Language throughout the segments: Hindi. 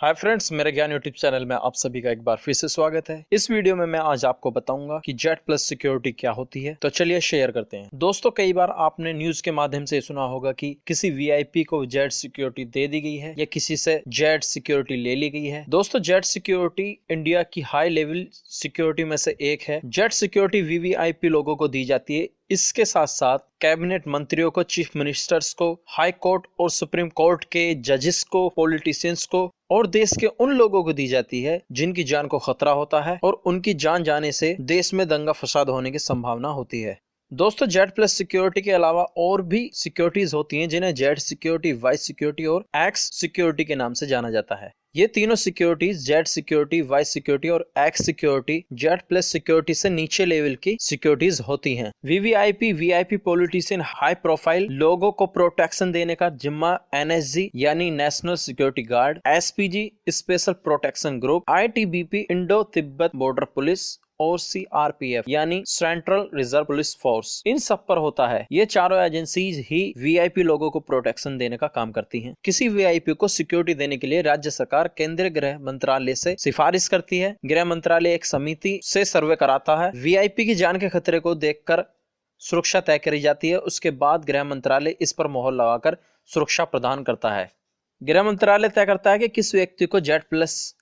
हाय फ्रेंड्स, मेरे ज्ञान यूट्यूब चैनल में आप सभी का एक बार फिर से स्वागत है। इस वीडियो में मैं आज आपको बताऊंगा कि जेड प्लस सिक्योरिटी क्या होती है। तो चलिए शेयर करते हैं। दोस्तों, कई बार आपने न्यूज के माध्यम से सुना होगा कि किसी वीआईपी को जेड सिक्योरिटी दे दी गई है या किसी से जेड सिक्योरिटी ले ली गई है। दोस्तों, जेड सिक्योरिटी इंडिया की हाई लेवल सिक्योरिटी में से एक है। जेड सिक्योरिटी वीवीआईपी लोगों को दी जाती है। इसके साथ साथ कैबिनेट मंत्रियों को, चीफ मिनिस्टर्स को, हाई कोर्ट और सुप्रीम कोर्ट के जजेस को, पॉलिटिशियंस को और देश के उन लोगों को दी जाती है जिनकी जान को खतरा होता है और उनकी जान जाने से देश में दंगा फसाद होने की संभावना होती है। दोस्तों, जेड प्लस सिक्योरिटी के अलावा और भी सिक्योरिटीज होती हैं जिन्हें जेड सिक्योरिटी, वाई सिक्योरिटी और एक्स सिक्योरिटी के नाम से जाना जाता है। ये तीनों securities, Z security, Y security और X security, Z plus security से नीचे लेवल की सिक्योरिटीज होती हैं। VVIP, VIP politician, high profile लोगों को प्रोटेक्शन देने का जिम्मा एनएसजी यानी national security guard, SPG special protection group, ITBP Indo Tibet border police और सीआरपीएफ यानी सेंट्रल रिजर्व पुलिस फोर्स, इन सब पर होता है। ये चारों एजेंसीज ही वीआईपी लोगों को प्रोटेक्शन देने का काम करती हैं। किसी वीआईपी को सिक्योरिटी देने के लिए राज्य सरकार केंद्रीय गृह मंत्रालय से सिफारिश करती है। गृह मंत्रालय एक समिति से सर्वे कराता है। वीआईपी की जान के खतरे को देखकर सुरक्षा तय करी जाती है। उसके बाद गृह मंत्रालय इस पर मोहर लगाकर सुरक्षा प्रदान करता है। गृह मंत्रालय तय करता है कि किस व्यक्ति को जेड प्लस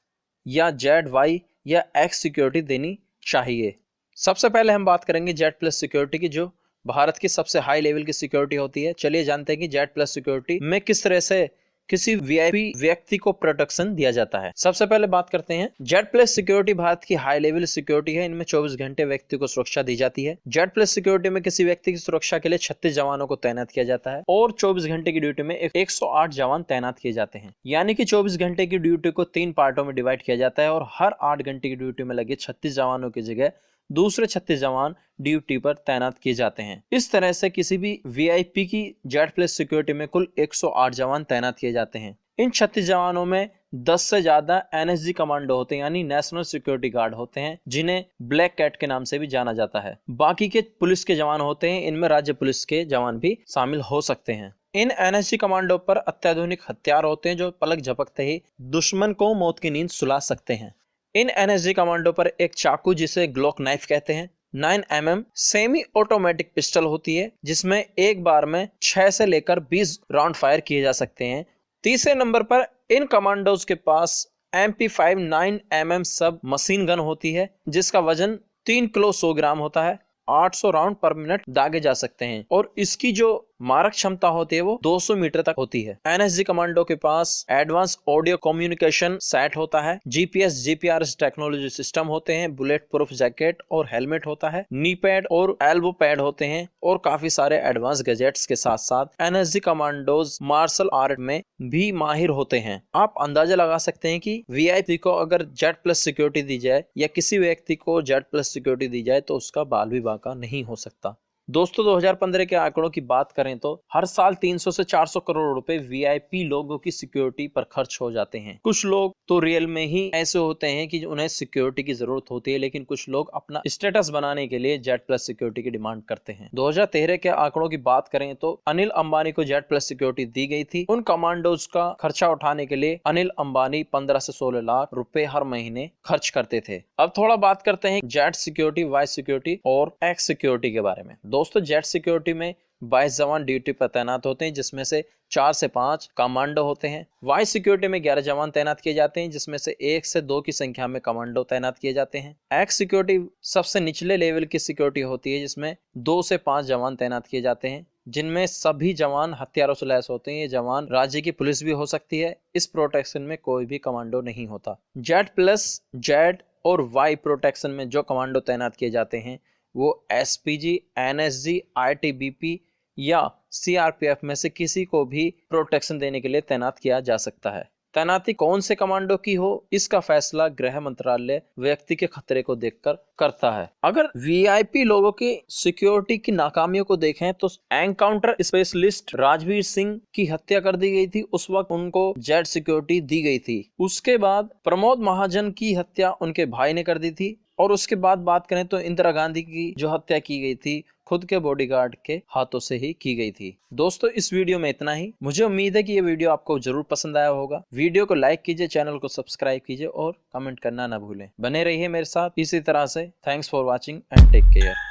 या जेड वाई या एक्स सिक्योरिटी देनी चाहिए। सबसे पहले हम बात करेंगे जेड प्लस सिक्योरिटी की, जो भारत की सबसे हाई लेवल की सिक्योरिटी होती है। चलिए जानते हैं कि जेड प्लस सिक्योरिटी में किस तरह से किसी वीआईपी व्यक्ति को प्रोटेक्शन दिया जाता है। सबसे पहले बात करते हैं, जेड प्लस सिक्योरिटी भारत की हाई लेवल सिक्योरिटी है। इनमें 24 घंटे व्यक्ति को सुरक्षा दी जाती है। जेड प्लस सिक्योरिटी में किसी व्यक्ति की सुरक्षा के लिए 36 जवानों को तैनात किया जाता है और 24 घंटे की ड्यूटी में 108 जवान तैनात किए जाते हैं। यानी कि 24 घंटे की ड्यूटी को 3 पार्टों में डिवाइड किया जाता है और हर 8 घंटे की ड्यूटी में लगे 36 जवानों की जगह दूसरे 36 जवान ड्यूटी पर तैनात किए जाते हैं। इस तरह से किसी भी वीआईपी की जेड प्लस सिक्योरिटी में कुल 108 जवान तैनात किए जाते हैं। इन 36 जवानों में 10 से ज्यादा एनएसजी कमांडो होते हैं यानी नेशनल सिक्योरिटी गार्ड होते हैं, जिन्हें ब्लैक कैट के नाम से भी जाना जाता है। बाकी के पुलिस के जवान होते हैं, इनमें राज्य पुलिस के जवान भी शामिल हो सकते हैं। इन एनएसजी कमांडो पर अत्याधुनिक हथियार होते हैं जो पलक झपकते ही दुश्मन को मौत की नींद सुला सकते हैं। इन एनएसजी कमांडो पर एक चाकू, जिसे ग्लॉक नाइफ कहते हैं, 9mm सेमी ऑटोमेटिक पिस्टल होती है जिसमें एक बार में 6 से लेकर 20 राउंड फायर किए जा सकते हैं। तीसरे नंबर पर इन कमांडोज के पास MP5 9mm सब मशीन गन होती है जिसका वजन 3 किलो 100 ग्राम होता है। 800 राउंड पर मिनट दागे जा सकते हैं और इसकी जो मारक क्षमता होती है वो 200 मीटर तक होती है। एनएसजी कमांडो के पास एडवांस ऑडियो कम्युनिकेशन सेट होता है, जीपीएस जीपीआरएस टेक्नोलॉजी सिस्टम होते हैं, बुलेट प्रूफ जैकेट और हेलमेट होता है, नी पैड और एल्बो पैड होते हैं और काफी सारे एडवांस गैजेट्स के साथ साथ एनएसजी कमांडोज मार्शल आर्ट में भी माहिर होते हैं। आप अंदाजा लगा सकते हैं कि वीआईपी को अगर जेड प्लस सिक्योरिटी दी जाए या किसी व्यक्ति को जेड प्लस सिक्योरिटी दी जाए तो उसका बाल भी बांका नहीं हो सकता। दोस्तों, 2015 के आंकड़ों की बात करें तो हर साल 300 से 400 करोड़ रुपए वीआईपी लोगों की सिक्योरिटी पर खर्च हो जाते हैं। कुछ लोग तो रियल में ही ऐसे होते हैं कि उन्हें सिक्योरिटी की जरूरत होती है, लेकिन कुछ लोग अपना स्टेटस बनाने के लिए जेड प्लस सिक्योरिटी की डिमांड करते हैं। 2013 के आंकड़ों की बात करें तो अनिल अंबानी को जेड प्लस सिक्योरिटी दी गई थी। उन कमांडोज का खर्चा उठाने के लिए अनिल अंबानी 15 से 16 लाख रुपए हर महीने खर्च करते थे। अब थोड़ा बात करते हैं जेड सिक्योरिटी, वाई सिक्योरिटी और एक्स सिक्योरिटी के बारे में। दोस्तों, जेड सिक्योरिटी में 22 जवान ड्यूटी पर तैनात होते हैं जिसमें से 4 से 5 कमांडो होते हैं। वाई सिक्योरिटी में 11 जवान तैनात किए जाते हैं जिसमें से 1 से 2 की संख्या में कमांडो तैनात किए जाते हैं। एक्स सिक्योरिटी सबसे निचले लेवल की सिक्योरिटी होती है जिसमें 2 से 5 जवान तैनात किए जाते हैं, जिनमें सभी जवान हथियारों से लैस होते हैं। ये जवान राज्य की पुलिस भी हो सकती है। इस प्रोटेक्शन में कोई भी कमांडो नहीं होता। जेड प्लस, जेड और वाई प्रोटेक्शन में जो कमांडो तैनात किए जाते हैं वो एसपीजी, एनएसजी, आईटीबीपी या सीआरपीएफ में से किसी को भी प्रोटेक्शन देने के लिए तैनात किया जा सकता है। तैनाती कौन से कमांडो की हो, इसका फैसला गृह मंत्रालय व्यक्ति के खतरे को देखकर करता है। अगर वीआईपी लोगों की सिक्योरिटी की नाकामियों को देखें तो एनकाउंटर स्पेशलिस्ट राजवीर सिंह की हत्या कर दी गई थी। उस वक्त उनको जेड सिक्योरिटी दी गई थी। उसके बाद प्रमोद महाजन की हत्या उनके भाई ने कर दी थी और उसके बाद बात करें तो इंदिरा गांधी की जो हत्या की गई थी खुद के बॉडीगार्ड के हाथों से ही की गई थी। दोस्तों इस वीडियो में इतना ही। मुझे उम्मीद है कि ये वीडियो आपको जरूर पसंद आया होगा। वीडियो को लाइक कीजिए, चैनल को सब्सक्राइब कीजिए और कमेंट करना ना भूलें। बने रहिए मेरे साथ इसी तरह से। Thanks for watching and take care.